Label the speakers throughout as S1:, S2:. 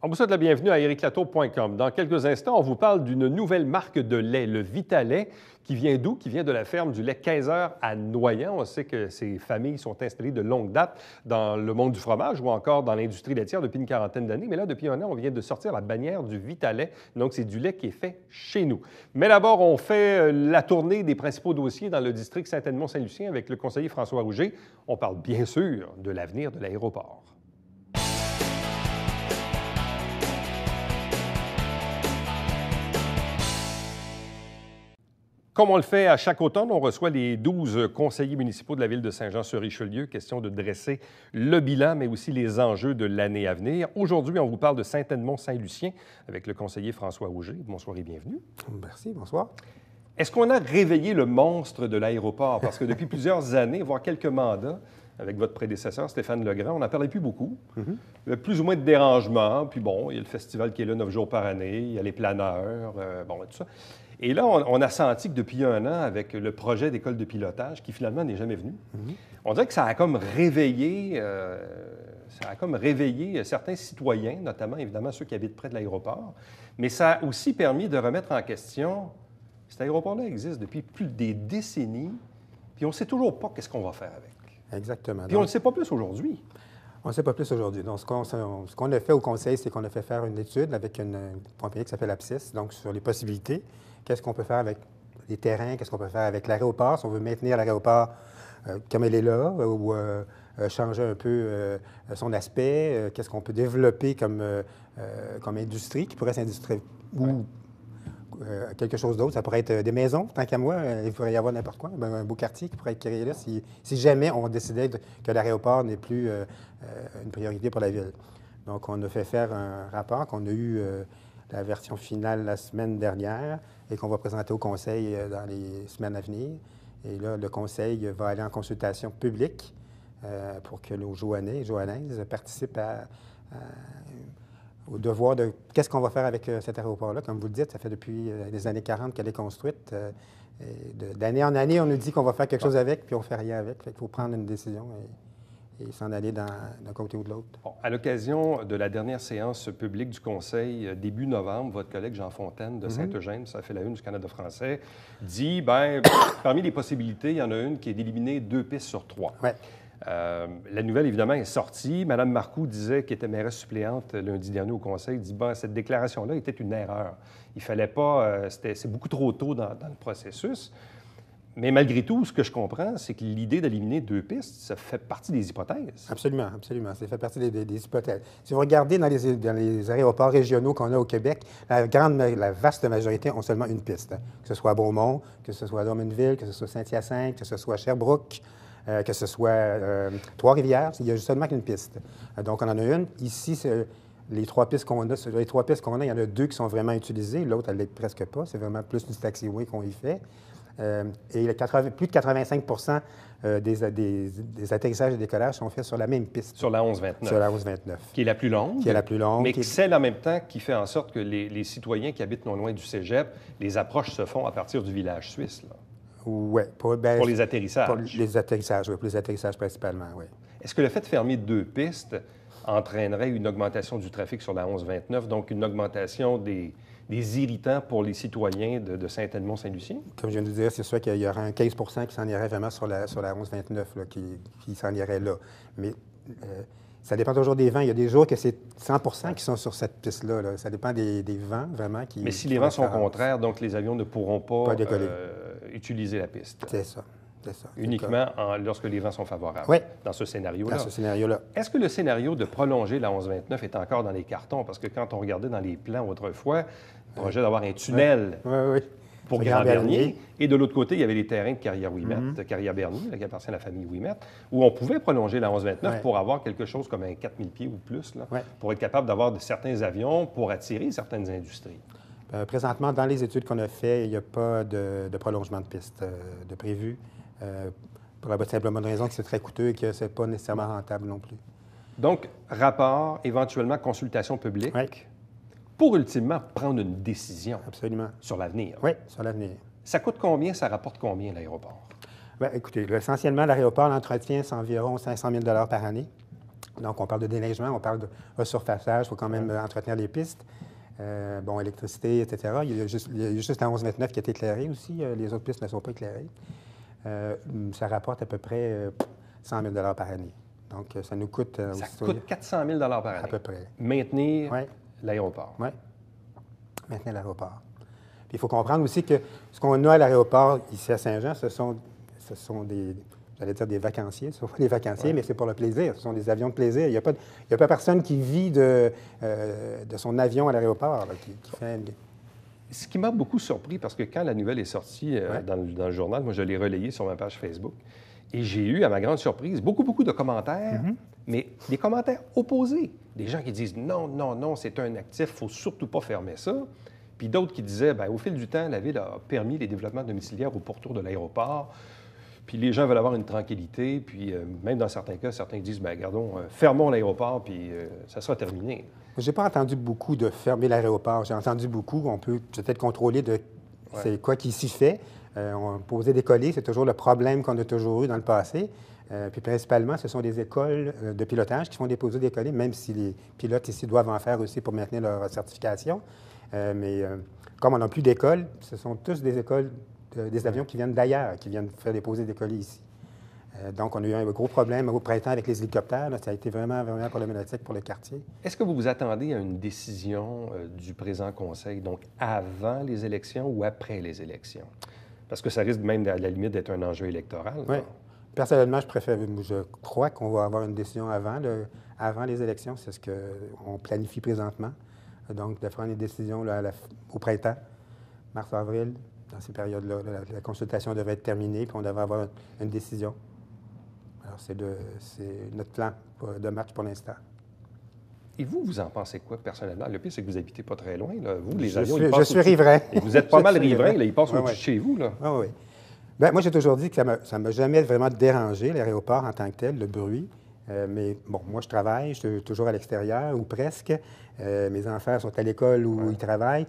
S1: On vous souhaite la bienvenue à ericlatour.com. Dans quelques instants, on vous parle d'une nouvelle marque de lait, le Vitalait, qui vient d'où? Qui vient de la ferme du lait Kaiser à Noyant. On sait que ces familles sont installées de longue date dans le monde du fromage ou encore dans l'industrie laitière depuis une quarantaine d'années. Mais là, depuis un an, on vient de sortir la bannière du Vitalait. Donc, c'est du lait qui est fait chez nous. Mais d'abord, on fait la tournée des principaux dossiers dans le district Saint-Edmond-Saint-Lucien avec le conseiller François Rouget. On parle bien sûr de l'avenir de l'aéroport. Comme on le fait à chaque automne, on reçoit les 12 conseillers municipaux de la ville de Saint-Jean-sur-Richelieu. Question de dresser le bilan, mais aussi les enjeux de l'année à venir. Aujourd'hui, on vous parle de Saint-Edmond-Saint-Lucien avec le conseiller François Rouget. Bonsoir et bienvenue.
S2: Merci, bonsoir.
S1: Est-ce qu'on a réveillé le monstre de l'aéroport? Parce que depuis plusieurs années, voire quelques mandats, avec votre prédécesseur, Stéphane Legrand, on n'en parlait plus beaucoup. Plus ou moins de dérangement. Puis bon, il y a le festival qui est là 9 jours par année, il y a les planeurs, tout ça. Et là, on a senti que depuis un an, avec le projet d'école de pilotage, qui finalement n'est jamais venu, on dirait que ça a comme réveillé certains citoyens, notamment évidemment ceux qui habitent près de l'aéroport, mais ça a aussi permis de remettre en question, cet aéroport-là existe depuis plus des décennies, puis on ne sait toujours pas qu'est-ce qu'on va faire avec.
S2: Exactement.
S1: Puis on ne sait pas plus aujourd'hui.
S2: On ne sait pas plus aujourd'hui. Donc, ce qu'on a fait au conseil, c'est qu'on a fait faire une étude avec une compagnie qui s'appelle Apsis, donc sur les possibilités. Qu'est-ce qu'on peut faire avec les terrains? Qu'est-ce qu'on peut faire avec l'aéroport? Si on veut maintenir l'aéroport comme elle est là ou changer un peu son aspect, qu'est-ce qu'on peut développer comme industrie qui pourrait s'industrialiser ou quelque chose d'autre. Ça pourrait être des maisons, tant qu'à moi. Il pourrait y avoir n'importe quoi. Un beau quartier qui pourrait être créé là si jamais on décidait que l'aéroport n'est plus une priorité pour la ville. Donc, on a fait faire un rapport qu'on a eu la version finale la semaine dernière et qu'on va présenter au conseil dans les semaines à venir. Et là, le conseil va aller en consultation publique pour que nos Joannais et Joannaises participent au devoir de qu'est-ce qu'on va faire avec cet aéroport-là. Comme vous le dites, ça fait depuis les années 40 qu'elle est construite. D'année en année, on nous dit qu'on va faire quelque chose avec, puis on ne fait rien avec. Il faut prendre une décision et s'en aller d'un côté ou de l'autre.
S1: Bon, à l'occasion de la dernière séance publique du Conseil, début novembre, votre collègue Jean Fontaine de Saint-Eugène, ça fait la une du Canada français, dit, parmi les possibilités, il y en a une qui est d'éliminer 2 pistes sur 3.
S2: Ouais.
S1: La nouvelle, évidemment, est sortie. Mme Marcoux disait, qui était mairesse suppléante lundi dernier au Conseil, dit cette déclaration-là était une erreur. Il fallait pas... c'est beaucoup trop tôt dans le processus. Mais malgré tout, ce que je comprends, c'est que l'idée d'éliminer 2 pistes, ça fait partie des hypothèses.
S2: Absolument, absolument. Ça fait partie des hypothèses. Si vous regardez dans les aéroports régionaux qu'on a au Québec, la vaste majorité ont seulement une piste. Que ce soit à Beaumont, que ce soit à Drummondville, que ce soit Saint-Hyacinthe, que ce soit à Sherbrooke, que ce soit Trois-Rivières, il y a seulement qu'une piste. Donc, on en a une. Ici, les 3 pistes qu'on a, sur les 3 pistes qu'on a, il y en a 2 qui sont vraiment utilisées. L'autre, elle ne l'est presque pas. C'est vraiment plus du taxiway qu'on y fait. Et plus de 85 des atterrissages et décollages sont faits sur la même piste.
S1: Sur la 1129.
S2: Sur la 1129.
S1: Qui est la plus longue.
S2: Qui est la plus longue.
S1: Mais celle en même temps qui fait en sorte que les citoyens qui habitent non loin du cégep, les approches se font à partir du village suisse, là.
S2: Oui.
S1: Pour les atterrissages.
S2: Pour les atterrissages, oui. Pour les atterrissages principalement, oui.
S1: Est-ce que le fait de fermer 2 pistes entraînerait une augmentation du trafic sur la 1129, donc une augmentation des irritants pour les citoyens de Saint-Edmond-Saint-Lucien?
S2: Comme je viens de vous dire, c'est sûr qu'il y aura un 15 qui s'en irait vraiment sur la 1129, là, qui s'en irait là. Mais ça dépend toujours des vents. Il y a des jours que c'est 100 qui sont sur cette piste-là. Là. Ça dépend des vents, vraiment.
S1: Mais si les vents sont contraires, donc les avions ne pourront pas utiliser la piste.
S2: C'est ça. C'est ça.
S1: Uniquement lorsque les vents sont favorables,
S2: oui,
S1: dans ce scénario-là.
S2: Dans ce scénario-là.
S1: Est-ce que le scénario de prolonger la 1129 est encore dans les cartons? Parce que quand on regardait dans les plans autrefois, le projet d'avoir un tunnel pour Grand-Bernier, et de l'autre côté, il y avait les terrains de Carrière-Ouimet, Carrière-Bernier, qui appartient à la famille Ouimet, où on pouvait prolonger la 1129 pour avoir quelque chose comme un 4000 pieds ou plus, là, pour être capable d'avoir certains avions pour attirer certaines industries.
S2: Présentement, dans les études qu'on a faites, il n'y a pas de prolongement de piste de prévu. Pour la simple bonne raison que c'est très coûteux et que ce n'est pas nécessairement rentable non plus.
S1: Donc, rapport, éventuellement consultation publique, pour ultimement prendre une décision.
S2: Absolument.
S1: Sur l'avenir.
S2: Oui, sur l'avenir.
S1: Ça coûte combien, ça rapporte combien, l'aéroport?
S2: Bien, écoutez, essentiellement, l'aéroport, l'entretien, c'est environ 500 000 par année. Donc, on parle de déneigement, on parle de resurfaçage, il faut quand même entretenir les pistes. Électricité, etc. Il y a juste la 1129 qui est éclairée aussi. Les autres pistes ne sont pas éclairées. Ça rapporte à peu près 100 000 par année. Donc, ça nous coûte...
S1: ça coûte 400 000 par année.
S2: À peu près.
S1: Maintenir l'aéroport.
S2: Oui. Maintenir l'aéroport. Puis, il faut comprendre aussi que ce qu'on a à l'aéroport ici à Saint-Jean, ce sont des... J'allais dire des vacanciers, ce ne sont pas des vacanciers, mais c'est pour le plaisir. Ce sont des avions de plaisir. Il n'y a pas personne qui vit de son avion à l'aéroport, qui fait...
S1: Ce qui m'a beaucoup surpris, parce que quand la nouvelle est sortie dans le journal, moi, je l'ai relayée sur ma page Facebook, et j'ai eu, à ma grande surprise, beaucoup de commentaires, mais des commentaires opposés. Des gens qui disent « Non, non, non, c'est un actif, il ne faut surtout pas fermer ça ». Puis d'autres qui disaient « Au fil du temps, la Ville a permis les développements domiciliaires au pourtour de l'aéroport ». Puis les gens veulent avoir une tranquillité, puis même dans certains cas, certains disent, regardons, fermons l'aéroport, puis ça sera terminé.
S2: Je n'ai pas entendu beaucoup de fermer l'aéroport. J'ai entendu beaucoup, on peut peut-être contrôler c'est quoi qui s'y fait. On posait des colis, c'est toujours le problème qu'on a toujours eu dans le passé. Puis principalement, ce sont des écoles de pilotage qui font déposer des colis, même si les pilotes ici doivent en faire aussi pour maintenir leur certification. Mais comme on n'a plus d'écoles, ce sont tous des écoles des avions qui viennent d'ailleurs, qui viennent faire déposer des colis ici. Donc, on a eu un gros problème au printemps avec les hélicoptères. Là, ça a été vraiment problématique pour le quartier.
S1: Est-ce que vous vous attendez à une décision du présent conseil, donc avant les élections ou après les élections? Parce que ça risque même, à la limite, d'être un enjeu électoral.
S2: Oui. Personnellement, je crois qu'on va avoir une décision avant les élections. C'est ce qu'on planifie présentement. Donc, de prendre une décision là, au printemps, mars-avril. Dans ces périodes-là, la consultation devrait être terminée, puis on devrait avoir une décision. Alors, c'est notre plan de match pour l'instant.
S1: Et vous en pensez quoi, personnellement? Le pire, c'est que vous n'habitez pas très loin. Là. Vous, les avions,
S2: je suis riverain.
S1: Et vous êtes pas mal riverain. Là, ils passent au-dessus de chez vous. Là.
S2: Oui. Bien, moi, j'ai toujours dit que ça ne m'a jamais vraiment dérangé, l'aéroport en tant que tel, le bruit. Mais bon, moi, je travaille, je suis toujours à l'extérieur, ou presque. Mes enfants sont à l'école où ils travaillent.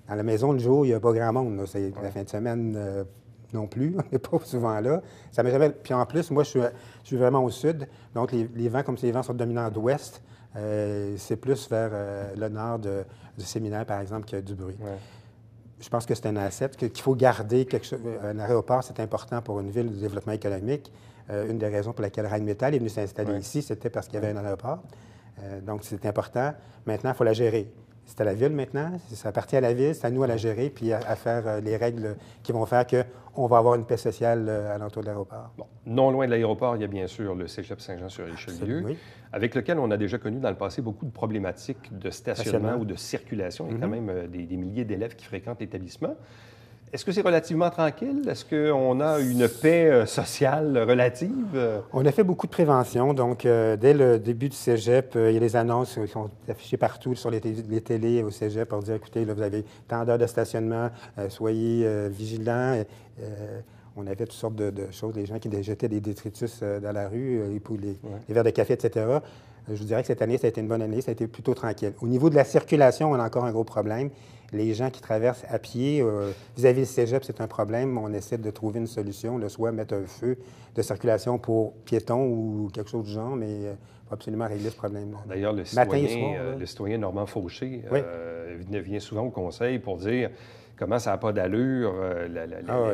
S2: Dans la maison, le jour, il n'y a pas grand monde. C'est la fin de semaine non plus. On n'est pas souvent là. Ça m'a jamais... Puis en plus, moi, je suis vraiment au sud. Donc, les vents, comme si les vents sont dominants d'ouest, c'est plus vers le nord du séminaire, par exemple, qu'il y a du bruit. Ouais. Je pense que c'est un asset, qu'il faut garder quelque chose. Un aéroport, c'est important pour une ville de développement économique. Une des raisons pour laquelle Rheinmetall est venu s'installer ici, c'était parce qu'il y avait un aéroport. Donc, c'est important. Maintenant, il faut la gérer. C'est à la Ville maintenant, ça appartient à la Ville, c'est à nous à la gérer puis à faire les règles qui vont faire qu'on va avoir une paix sociale à l'entour de l'aéroport.
S1: Bon, non loin de l'aéroport, il y a bien sûr le Cégep Saint-Jean-sur-Richelieu, avec lequel on a déjà connu dans le passé beaucoup de problématiques de stationnement ou de circulation. Il y a quand même des milliers d'élèves qui fréquentent l'établissement. Est-ce que c'est relativement tranquille? Est-ce qu'on a une paix sociale relative?
S2: On a fait beaucoup de prévention. Donc, dès le début du cégep, il y a des annonces qui sont affichées partout sur les télés au cégep pour dire, écoutez, là, vous avez tant d'heures de stationnement, soyez vigilants. On avait toutes sortes de choses, les gens qui jetaient des détritus dans la rue, les verres de café, etc. Je vous dirais que cette année, ça a été une bonne année, ça a été plutôt tranquille. Au niveau de la circulation, on a encore un gros problème. Les gens qui traversent à pied, vis-à-vis du cégep, c'est un problème. On essaie de trouver une solution, soit mettre un feu de circulation pour piétons ou quelque chose du genre, mais il faut absolument régler ce problème-là.
S1: D'ailleurs, le citoyen Normand Fauché vient souvent au conseil pour dire comment ça n'a pas d'allure,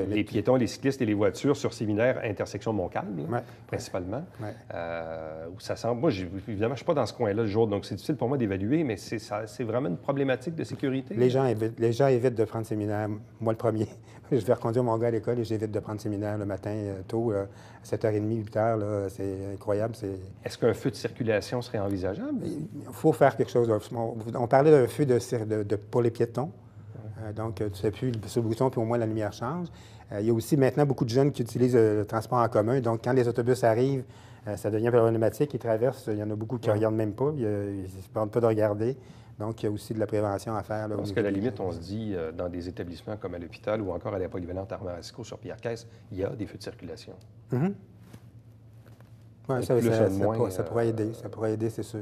S1: les piétons, les cyclistes et les voitures sur séminaire, intersection Montcalm, principalement. Où ça semble... Moi, évidemment, je ne suis pas dans ce coin-là le jour, donc c'est difficile pour moi d'évaluer, mais c'est vraiment une problématique de sécurité.
S2: Les gens évitent de prendre séminaire. Moi, le premier. Je vais reconduire mon gars à l'école et j'évite de prendre séminaire le matin tôt, à 7h30, 8h. C'est incroyable.
S1: Est-ce qu'un feu de circulation serait envisageable?
S2: Il faut faire quelque chose. On parlait d'un feu pour les piétons. Donc, tu appuies sur le bouton, puis au moins la lumière change. Il y a aussi maintenant beaucoup de jeunes qui utilisent le transport en commun. Donc, quand les autobus arrivent, ça devient problématique. Ils traversent. Il y en a beaucoup qui ne regardent même pas. Ils ne se permettent pas de regarder. Donc, il y a aussi de la prévention à faire. Là,
S1: parce qu'à la limite, on se dit, dans des établissements comme à l'hôpital ou encore à la polyvalente Armand-Racicot sur Pierre-Caisse, il y a des feux de circulation.
S2: Oui, ça pourrait aider. Ça pourrait aider, c'est sûr.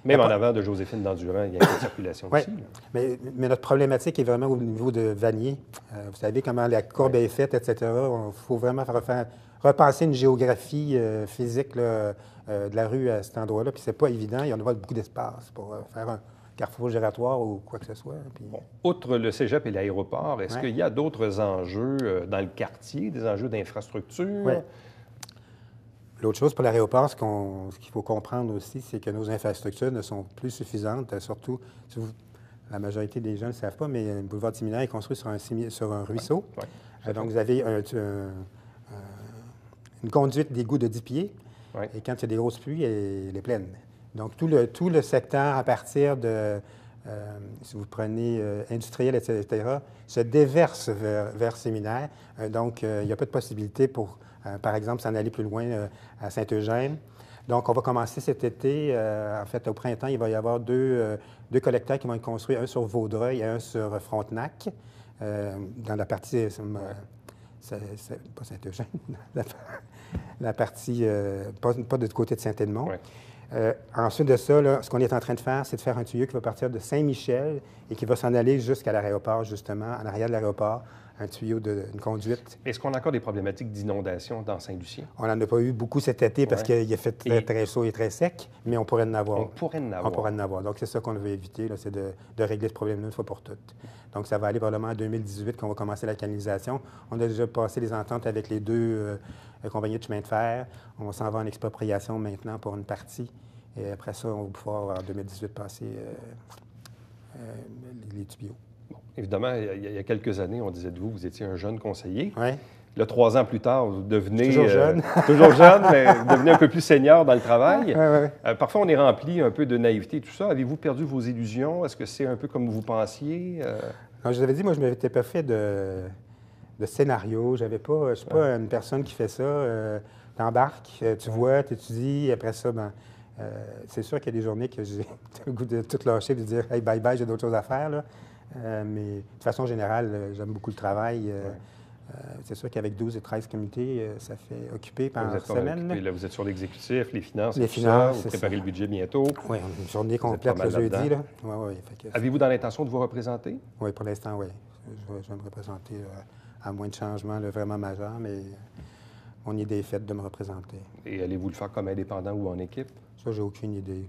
S1: Même en avant de Joséphine Dandurand, il y a une circulation aussi.
S2: Mais notre problématique est vraiment au niveau de Vanier. Vous savez comment la courbe est faite, etc. Il faut vraiment refaire repenser une géographie physique là, de la rue à cet endroit-là. Puis c'est pas évident. Il y en a beaucoup d'espace pour faire un carrefour giratoire ou quoi que ce soit. Puis...
S1: Bon. Outre le cégep et l'aéroport, est-ce
S2: Ouais.
S1: qu'il y a d'autres enjeux dans le quartier, des enjeux d'infrastructure?
S2: Ouais. L'autre chose pour l'aéroport, ce qu'il faut comprendre aussi, c'est que nos infrastructures ne sont plus suffisantes. Surtout, la majorité des gens ne le savent pas, mais le boulevard Timinaire est construit sur un ruisseau.
S1: Ouais.
S2: Donc, vous avez une conduite d'égout de 10 pieds.
S1: Ouais.
S2: Et quand il y a des grosses pluies, elle est pleine. Donc, tout le secteur à partir de, si vous prenez industriel, etc., se déverse vers Séminaire. Donc, il n'y a pas de possibilité pour, par exemple, s'en aller plus loin à Saint-Eugène. Donc, on va commencer cet été. En fait, au printemps, il va y avoir deux collecteurs qui vont être construits, un sur Vaudreuil et un sur Frontenac, dans la partie... pas Saint-Eugène, la partie, pas de côté de Saint-Edmond.
S1: Ouais.
S2: Ensuite de ça, là, ce qu'on est en train de faire, c'est de faire un tuyau qui va partir de Saint-Michel et qui va s'en aller jusqu'à l'aéroport, justement, en arrière de l'aéroport, un tuyau une conduite.
S1: Est-ce qu'on a encore des problématiques d'inondation dans Saint-Lucien?
S2: On n'en a pas eu beaucoup cet été parce qu'il a fait très chaud et très sec, mais on pourrait en avoir.
S1: On pourrait en avoir.
S2: On pourrait en avoir. Donc, c'est ça qu'on veut éviter, là, c'est de régler ce problème-là une fois pour toutes. Donc, ça va aller probablement en 2018 qu'on va commencer la canalisation. On a déjà passé les ententes avec les deux compagnies de chemin de fer. On s'en va en expropriation maintenant pour une partie. Et après ça, on va pouvoir, en 2018, passer les tuyaux.
S1: Bon, évidemment, il y a quelques années, on disait de vous, vous étiez un jeune conseiller.
S2: Oui.
S1: Là, 3 ans plus tard, vous devenez...
S2: Toujours jeune.
S1: toujours jeune, mais vous devenez un peu plus senior dans le travail.
S2: Oui.
S1: Parfois, on est rempli un peu de naïveté et tout ça. Avez-vous perdu vos illusions? Est-ce que c'est un peu comme vous pensiez?
S2: Non, je vous avais dit, moi, je ne m'étais pas fait de scénario. Je ne suis pas une personne qui fait ça. T'embarques, tu vois, tu étudies. Après ça, c'est sûr qu'il y a des journées que j'ai le goût de tout lâcher, de dire « Hey, bye-bye, j'ai d'autres choses à faire. » là. Mais de façon générale, j'aime beaucoup le travail. C'est sûr qu'avec 12 et 13 comités, ça fait occuper par semaine.
S1: Là, vous êtes sur l'exécutif, les finances, vous préparez le budget bientôt.
S2: Oui, une journée complète le jeudi. Là.
S1: Avez-vous dans l'intention de vous représenter?
S2: Oui, pour l'instant, oui. Je vais me représenter à moins de changements vraiment majeurs, mais mon idée est faite de me représenter.
S1: Et allez-vous le faire comme indépendant ou en équipe?
S2: Ça, j'ai aucune idée.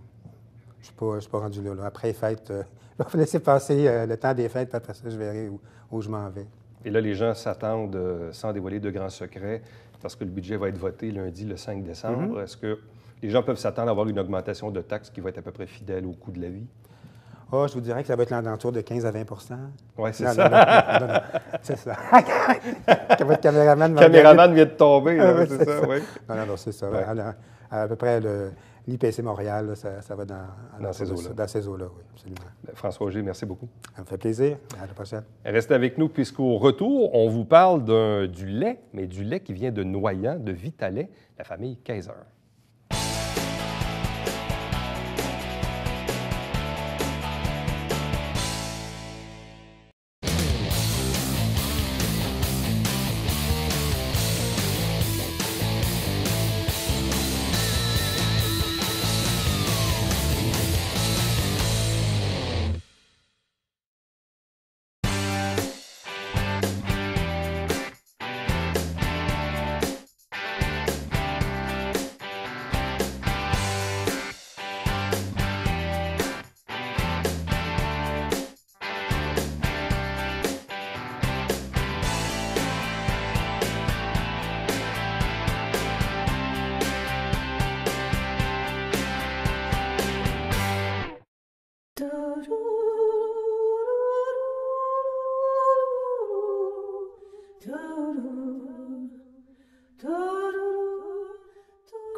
S2: Je ne suis pas rendu là. Après les fêtes, je vais laisser passer le temps des fêtes, puis après ça, je verrai où je m'en vais.
S1: Et là, les gens s'attendent, sans dévoiler de grands secrets, parce que le budget va être voté lundi, le 5 décembre.
S2: Mm-hmm.
S1: Est-ce que les gens peuvent s'attendre à avoir une augmentation de taxes qui va être à peu près fidèle au coût de la vie?
S2: Ah, je vous dirais que ça va être l'entour de 15 à 20
S1: Oui, c'est ça.
S2: Non, c'est ça. Votre caméraman
S1: vient de tomber, là, c'est ça, oui.
S2: Non, c'est ça.
S1: Ouais.
S2: À peu près l'IPC Montréal, là, ça va dans ces eaux-là. Dans ces eaux-là, oui, absolument.
S1: François Auger, merci beaucoup.
S2: Ça me fait plaisir. À la prochaine.
S1: Restez avec nous, puisqu'au retour, on vous parle du lait, mais du lait qui vient de Noyant, de Vitalet, la famille Kaiser.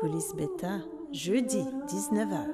S3: Coulisses Bêta, jeudi, 19h.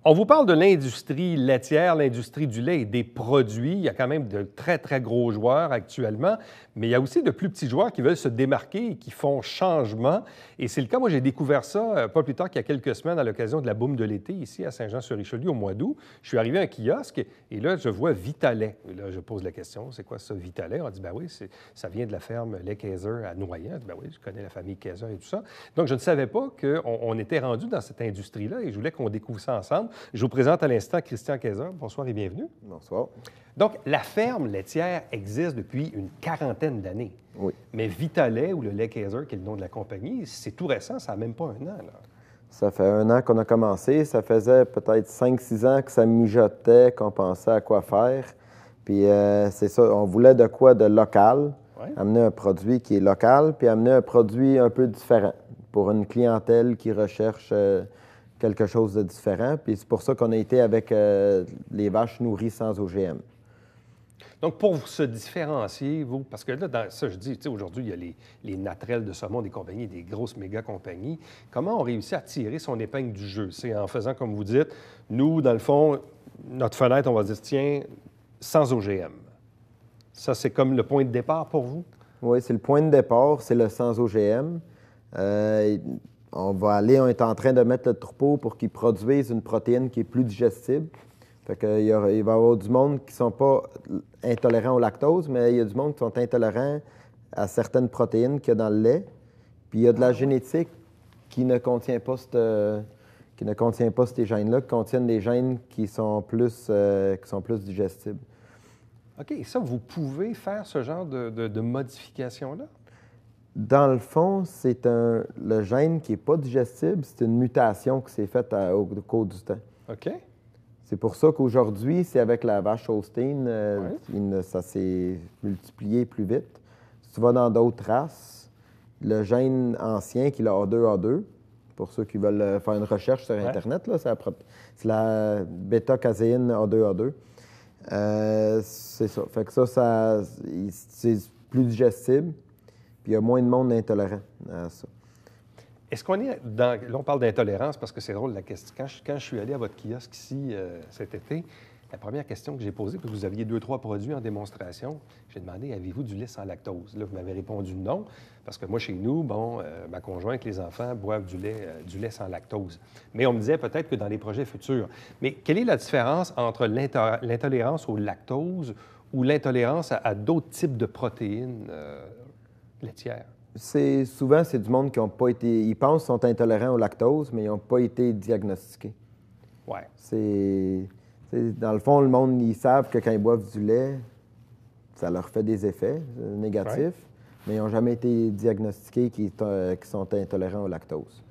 S1: On vous parle de l'industrie laitière, l'industrie du lait et des produits. Il y a quand même de très, très gros joueurs actuellement, mais il y a aussi de plus petits joueurs qui veulent se démarquer et qui font changement. Et c'est le cas, moi, j'ai découvert ça pas plus tard qu'il y a quelques semaines à l'occasion de la boum de l'été ici à Saint-Jean-sur-Richelieu au mois d'août. Je suis arrivé à un kiosque et là, je vois Vitalet. Et là, je pose la question, c'est quoi ça, Vitalet? On dit, ben oui, ça vient de la ferme Lait Kaiser à Noyant. Je dis, ben oui, je connais la famille Kaiser et tout ça. Donc, je ne savais pas qu'on était rendu dans cette industrie-là et je voulais qu'on découvre ça ensemble. Je vous présente à l'instant Christian Kaiser. Bonsoir et bienvenue.
S4: Bonsoir.
S1: Donc, la ferme laitière existe depuis une quarantaine d'années.
S4: Oui.
S1: Mais Vita-Lait, ou le lait Kaiser, qui est le nom de la compagnie, c'est tout récent, ça n'a même pas un an, là.
S4: Ça fait 1 an qu'on a commencé. Ça faisait peut-être 5-6 ans que ça mijotait, qu'on pensait à quoi faire. Puis c'est ça, on voulait de quoi de local, amener un produit qui est local, puis amener un produit un peu différent pour une clientèle qui recherche quelque chose de différent. Puis c'est pour ça qu'on a été avec les vaches nourries sans OGM.
S1: Donc, pour se différencier, vous, parce que là, dans ça, je dis, tu sais, aujourd'hui, il y a les Natrelles de saumon des compagnies, des grosses méga compagnies. Comment on réussit à tirer son épingle du jeu? C'est en faisant, comme vous dites, nous, dans le fond, notre fenêtre, on va dire, tiens, sans OGM. Ça, c'est comme le point de départ pour vous?
S4: Oui, c'est le point de départ, c'est le sans OGM. On est en train de mettre le troupeau pour qu'il produise une protéine qui est plus digestible. Fait que il va y avoir du monde qui ne sont pas intolérants au lactose, mais il y a du monde qui sont intolérants à certaines protéines qu'il y a dans le lait. Puis il y a de la génétique qui ne contient pas ces gènes-là, qui contiennent des gènes qui sont plus digestibles.
S1: OK. Ça, vous pouvez faire ce genre de modification-là?
S4: Dans le fond, le gène qui n'est pas digestible, c'est une mutation qui s'est faite au cours du temps.
S1: OK.
S4: C'est pour ça qu'aujourd'hui, c'est avec la vache Holstein, ça s'est multiplié plus vite. Si tu vas dans d'autres races, le gène ancien, qui est le A2A2, pour ceux qui veulent faire une recherche sur Internet, là, c'est la bêta-caséine A2A2. C'est ça. Fait que ça c'est plus digestible, puis il y a moins de monde intolérant à ça.
S1: Est-ce qu'on est dans... Là, on parle d'intolérance parce que c'est drôle la question. Quand je suis allé à votre kiosque ici cet été, la première question que j'ai posée, puis vous aviez 2-3 produits en démonstration, j'ai demandé, avez-vous du lait sans lactose? Là, vous m'avez répondu non, parce que moi, chez nous, ma conjointe, les enfants boivent du lait sans lactose. Mais on me disait peut-être que dans les projets futurs. Mais quelle est la différence entre l'intolérance au lactose ou l'intolérance à d'autres types de protéines laitières?
S4: Souvent, c'est du monde qui n'ont pas été... Ils pensent qu'ils sont intolérants au lactose, mais ils n'ont pas été diagnostiqués.
S1: Oui.
S4: Dans le fond, le monde, ils savent que quand ils boivent du lait, ça leur fait des effets négatifs, mais ils n'ont jamais été diagnostiqués qu'ils sont intolérants au lactose.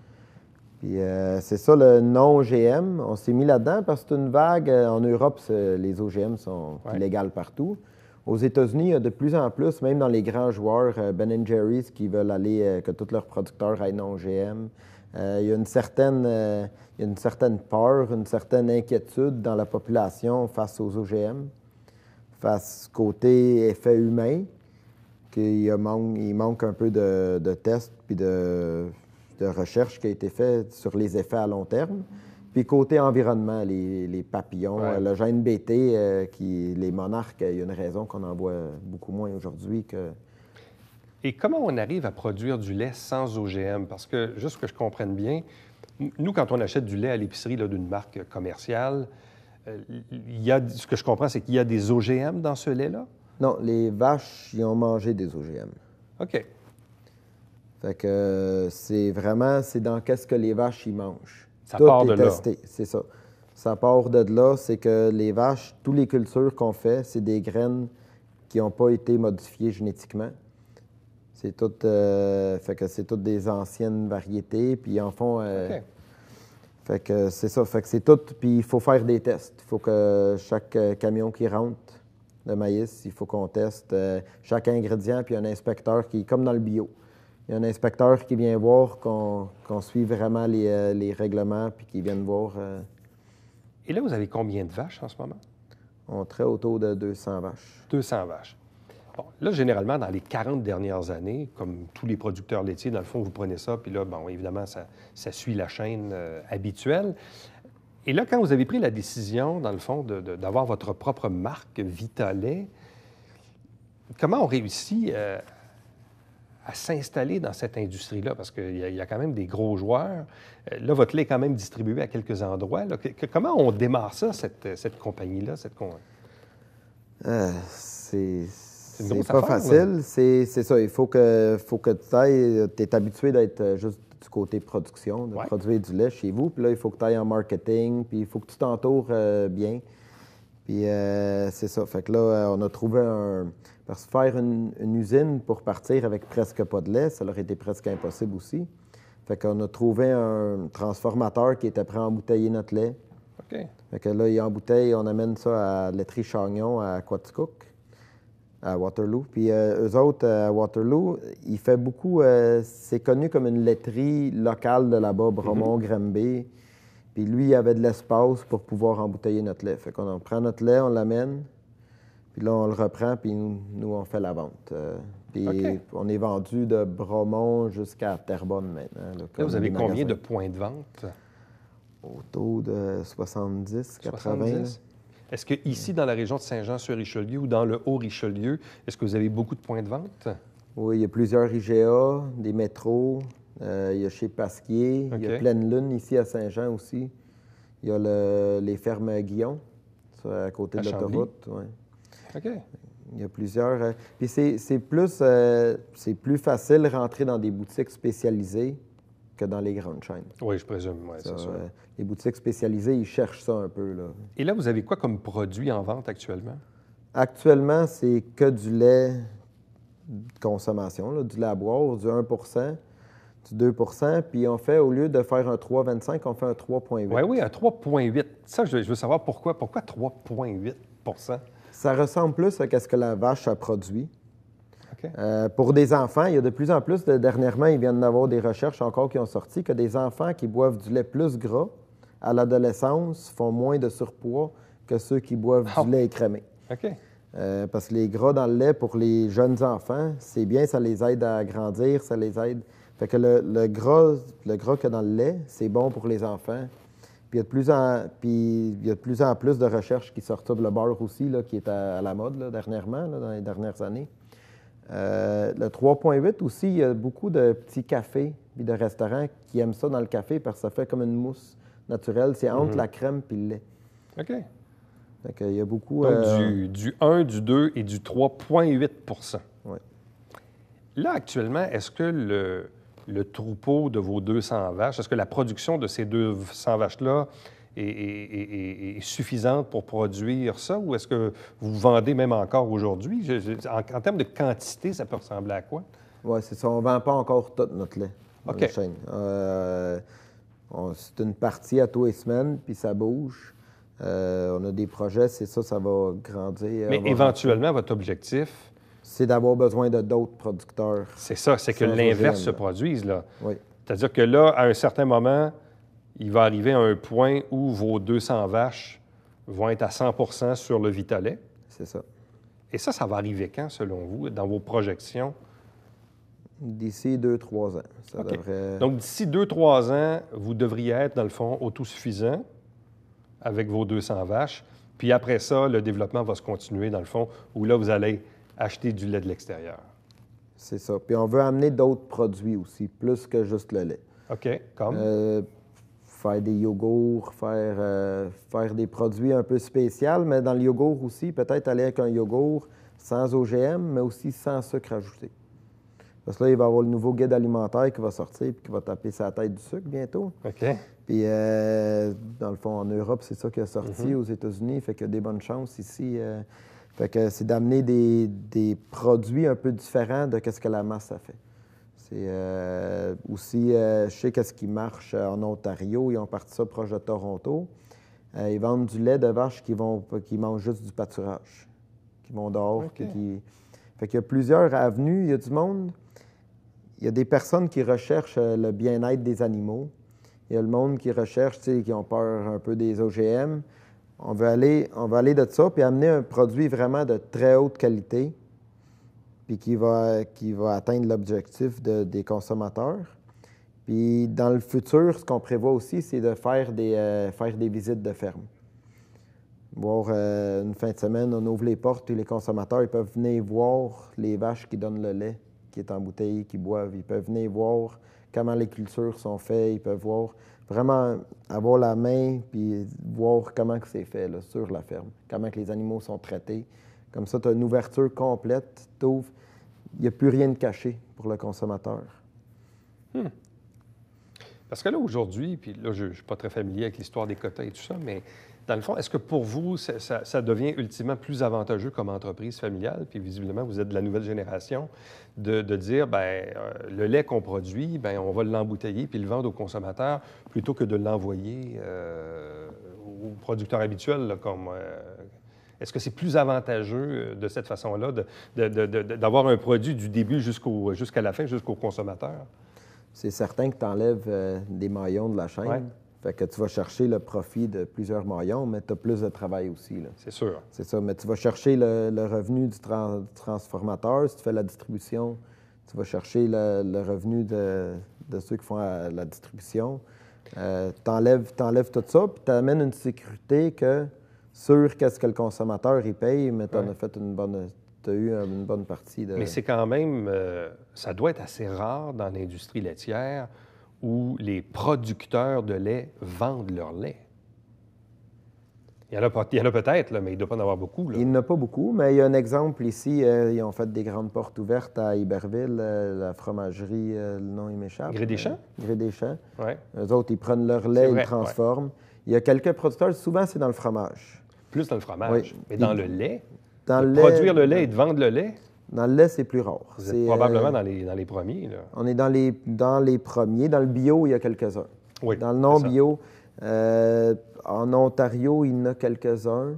S4: Puis c'est ça, le non-OGM. On s'est mis là-dedans parce que c'est une vague. En Europe, les OGM sont illégaux partout. Aux États-Unis, il y a de plus en plus, même dans les grands joueurs, Ben & Jerry's, qui veulent que tous leurs producteurs aillent non-OGM. Il y a une certaine peur, une certaine inquiétude dans la population face aux OGM, face côté effet humain, qu'il manque un peu de tests puis de recherche qui a été fait sur les effets à long terme. Puis côté environnement, les papillons, le gène BT, les monarques, il y a une raison qu'on en voit beaucoup moins aujourd'hui que...
S1: Et comment on arrive à produire du lait sans OGM? Parce que, juste que je comprenne bien, nous, quand on achète du lait à l'épicerie d'une marque commerciale, ce que je comprends, c'est qu'il y a des OGM dans ce lait-là?
S4: Non, les vaches, ils ont mangé des OGM.
S1: OK.
S4: Fait que c'est dans qu'est-ce que les vaches, ils mangent.
S1: Ça
S4: Tout
S1: part
S4: est
S1: de là.
S4: testé, c'est ça. Ça part de là, c'est que les vaches, toutes les cultures qu'on fait, c'est des graines qui n'ont pas été modifiées génétiquement. C'est toutes des anciennes variétés, puis ils en font...
S1: OK.
S4: Fait que c'est ça, fait que c'est tout, puis il faut faire des tests. Il faut que chaque camion qui rentre de maïs, il faut qu'on teste chaque ingrédient, puis il y a un inspecteur qui, comme dans le bio, il y a un inspecteur qui vient voir qu'on suit vraiment les règlements, puis qui viennent voir.
S1: Et là, vous avez combien de vaches en ce moment?
S4: On traite autour de 200 vaches.
S1: 200 vaches. Bon, là, généralement, dans les 40 dernières années, comme tous les producteurs laitiers, dans le fond, vous prenez ça, puis là, bon, évidemment, ça suit la chaîne habituelle. Et là, quand vous avez pris la décision, dans le fond, d'avoir votre propre marque Vita-Lait, comment on réussit à s'installer dans cette industrie-là? Parce qu'il y a quand même des gros joueurs. Là, votre lait est quand même distribué à quelques endroits. Là. Comment on démarre ça, cette compagnie-là?
S4: C'est pas facile. C'est ça. Il faut que tu es habitué d'être juste du côté production, de
S1: Ouais.
S4: produire du lait chez vous. Puis là, il faut que tu ailles en marketing, puis il faut que tu t'entoures bien. Puis c'est ça. Fait que là, on a trouvé parce que faire une usine pour partir avec presque pas de lait, ça leur été presque impossible aussi. Fait qu'on a trouvé un transformateur qui était prêt à embouteiller notre lait.
S1: OK.
S4: Fait que là, il embouteille, on amène ça à laiterie Chagnon à Quaticook, à Waterloo. Puis eux autres, à Waterloo, il fait beaucoup... c'est connu comme une laiterie locale de là-bas, Bromont, Granby. Puis lui, il avait de l'espace pour pouvoir embouteiller notre lait. Fait qu'on prend notre lait, on l'amène, puis là, on le reprend, puis nous on fait la vente. Puis
S1: OK.
S4: on est vendu de Bromont jusqu'à Terrebonne maintenant.
S1: Là,
S4: comme
S1: vous avez
S4: des
S1: combien de
S4: magasins.
S1: points de vente?
S4: Autour de 70, 80.
S1: 70? Est-ce que ici, dans la région de Saint-Jean-sur-Richelieu ou dans le Haut-Richelieu, est-ce que vous avez beaucoup de points de vente?
S4: Oui, il y a plusieurs IGA, des métros. Il y a chez Pasquier. Il y a
S1: OK.
S4: Pleine Lune ici à Saint-Jean aussi. Il y a les fermes Guillon, ça, à côté
S1: À
S4: de
S1: Chambly.
S4: l'autoroute. Ouais.
S1: OK.
S4: Il y a plusieurs. Puis c'est plus facile de rentrer dans des boutiques spécialisées que dans les grandes chaînes.
S1: Oui, je présume, oui,
S4: Ça,
S1: c'est sûr.
S4: les boutiques spécialisées, ils cherchent ça un peu, là.
S1: Et là, vous avez quoi comme produit en vente actuellement?
S4: Actuellement, c'est que du lait de consommation, là, du lait à boire, du 1 du 2 puis on fait, au lieu de faire un 3,25, on fait un 3,8.
S1: Oui, oui, un 3,8. Ça, je veux savoir pourquoi. Pourquoi 3,8
S4: Ça ressemble plus à ce que la vache a produit.
S1: OK.
S4: Pour des enfants, il y a de plus en plus, dernièrement, ils viennent d'avoir des recherches encore qui ont sorti, que des enfants qui boivent du lait plus gras à l'adolescence font moins de surpoids que ceux qui boivent
S1: Oh.
S4: du lait écrémé.
S1: OK.
S4: Parce que les gras dans le lait, pour les jeunes enfants, c'est bien, ça les aide à grandir, ça les aide. Fait que le gras qu'il y a dans le lait, c'est bon pour les enfants. Puis il y a de plus en plus de recherches qui sortent. Le beurre aussi, là, qui est à la mode là, dernièrement, là, dans les dernières années. Le 3,8 aussi, il y a beaucoup de petits cafés et de restaurants qui aiment ça dans le café parce que ça fait comme une mousse naturelle. C'est entre la crème et le lait.
S1: OK.
S4: Fait qu'il y a beaucoup...
S1: Donc, du 1, du 2 et du 3,8
S4: Oui.
S1: Là, actuellement, est-ce que le troupeau de vos 200 vaches, est-ce que la production de ces 200 vaches-là est suffisante pour produire ça ou est-ce que vous vendez même encore aujourd'hui? En termes de quantité, ça peut ressembler à quoi?
S4: Oui, c'est ça. On ne vend pas encore tout notre lait dans
S1: OK.
S4: la chaîne. C'est une partie à tous les semaines, puis ça bouge. On a des projets, c'est ça, ça va grandir.
S1: Mais éventuellement, votre objectif,
S4: c'est d'avoir besoin de d'autres producteurs.
S1: c'est ça, c'est que
S4: Sans
S1: l'inverse
S4: OGM,
S1: se
S4: là.
S1: produise, là.
S4: Oui,
S1: C'est-à-dire que là, à un certain moment, il va arriver à un point où vos 200 vaches vont être à 100 sur le Vitalet.
S4: c'est ça.
S1: Et ça va arriver quand, selon vous, dans vos projections?
S4: D'ici 2-3 ans, ça
S1: OK.
S4: devrait...
S1: Donc, d'ici 2-3 ans, vous devriez être, dans le fond, autosuffisant avec vos 200 vaches. Puis après ça, le développement va se continuer, dans le fond, où là, vous allez acheter du lait de l'extérieur.
S4: C'est ça. Puis on veut amener d'autres produits aussi, plus que juste le lait.
S1: OK, comme?
S4: Faire des yogourts, faire des produits un peu spéciaux, mais dans le yogourt aussi, peut-être aller avec un yogourt sans OGM, mais aussi sans sucre ajouté. Parce que là, il va y avoir le nouveau guide alimentaire qui va sortir et qui va taper sa tête du sucre bientôt.
S1: OK.
S4: Puis, dans le fond, en Europe, c'est ça qui est sorti. Aux États-Unis, fait qu'il y a des bonnes chances ici. Fait que c'est d'amener des produits un peu différents de ce que la masse a fait. C'est aussi, je sais qu'est-ce qui marche en Ontario. Ils ont parti ça proche de Toronto. Ils vendent du lait de vache qui mangent juste du pâturage, qui vont dehors.
S1: OK.
S4: Fait qu'il y a plusieurs avenues. Il y a du monde. Il y a des personnes qui recherchent le bien-être des animaux. Il y a le monde qui recherche, qui ont peur un peu des OGM. On va aller de ça, puis amener un produit vraiment de très haute qualité, puis qui va atteindre l'objectif des consommateurs. Puis dans le futur, ce qu'on prévoit aussi, c'est de faire des visites de ferme. Voir une fin de semaine, on ouvre les portes, et les consommateurs ils peuvent venir voir les vaches qui donnent le lait, qui est embouteillé, qui boivent. Ils peuvent venir voir comment les cultures sont faites. Ils peuvent voir, vraiment avoir la main puis voir comment que c'est fait là, sur la ferme, comment que les animaux sont traités. Comme ça, tu as une ouverture complète, t'ouvres. Il n'y a plus rien de caché pour le consommateur.
S1: Parce que là, aujourd'hui, puis là, je ne suis pas très familier avec l'histoire des quotas et tout ça, mais dans le fond, est-ce que pour vous, ça devient ultimement plus avantageux comme entreprise familiale, puis visiblement, vous êtes de la nouvelle génération, de dire, bien, le lait qu'on produit, bien, on va l'embouteiller puis le vendre aux consommateurs plutôt que de l'envoyer aux producteurs habituels, là, comme... Est-ce que c'est plus avantageux de cette façon-là d'avoir un produit du début jusqu'à la fin, jusqu'au consommateur?
S4: C'est certain que tu enlèves des maillons de la chaîne.
S1: Ouais.
S4: Fait que tu vas chercher le profit de plusieurs maillons, mais tu as plus de travail aussi.
S1: C'est sûr.
S4: C'est ça. Mais tu vas chercher le revenu du transformateur. Si tu fais la distribution, tu vas chercher le revenu de ceux qui font la distribution. Tu enlèves tout ça, puis tu amènes une sécurité que sur qu'est-ce que le consommateur il paye, mais tu en as fait tu as eu une bonne partie de...
S1: Mais c'est quand même... ça doit être assez rare dans l'industrie laitière où les producteurs de lait vendent leur lait. Il y en a peut-être, là, mais il ne doit pas en avoir beaucoup. Là.
S4: Il n'y en a pas beaucoup, mais il y a un exemple ici. Ils ont fait des grandes portes ouvertes à Iberville, la fromagerie, le nom il m'échappe.
S1: Gré-des-Champs?
S4: Gré-des-Champs.
S1: Oui.
S4: Eux autres, ils prennent leur lait, ils le transforment. Il y a quelques producteurs, souvent c'est dans le fromage.
S1: Plus dans le fromage.
S4: Oui.
S1: Mais dans le lait,
S4: de
S1: produire le lait et de vendre le lait,
S4: dans le lait, c'est plus rare.
S1: vous êtes probablement dans les premiers. Là.
S4: On est dans les premiers. Dans le bio, il y a quelques-uns.
S1: Oui,
S4: dans le non-bio, en Ontario, il y en a quelques-uns.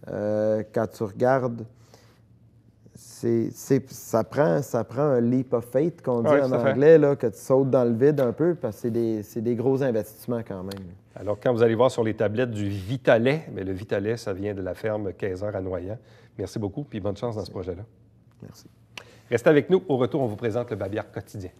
S4: Quand tu regardes, ça prend un leap of faith, qu'on dit en anglais, là, que tu sautes dans le vide un peu, parce que c'est des gros investissements quand même.
S1: Alors, quand vous allez voir sur les tablettes du Vitalet, bien, le Vitalet, ça vient de la ferme Kaiser à Noyant. Merci beaucoup, puis bonne chance dans ce projet-là.
S4: Merci.
S1: Restez avec nous. Au retour, on vous présente le Babillard quotidien.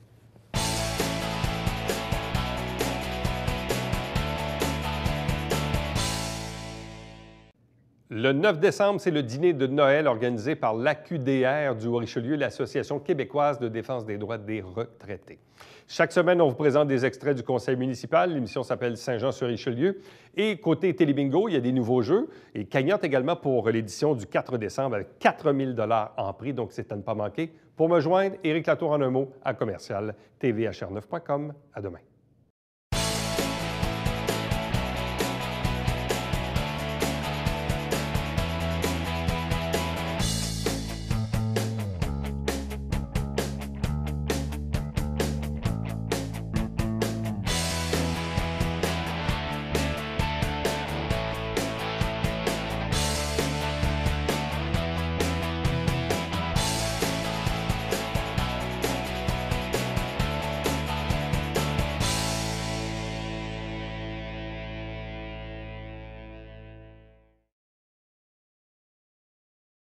S1: Le 9 décembre, c'est le dîner de Noël organisé par l'AQDR du Haut-Richelieu, l'Association québécoise de défense des droits des retraités. Chaque semaine, on vous présente des extraits du conseil municipal. L'émission s'appelle Saint-Jean-sur-Richelieu. Et côté Télébingo, il y a des nouveaux jeux. Et cagnotte également pour l'édition du 4 décembre avec 4 000 $ en prix. Donc, c'est à ne pas manquer. Pour me joindre, Éric Latour en un mot à commercial tvhr9.com. À demain.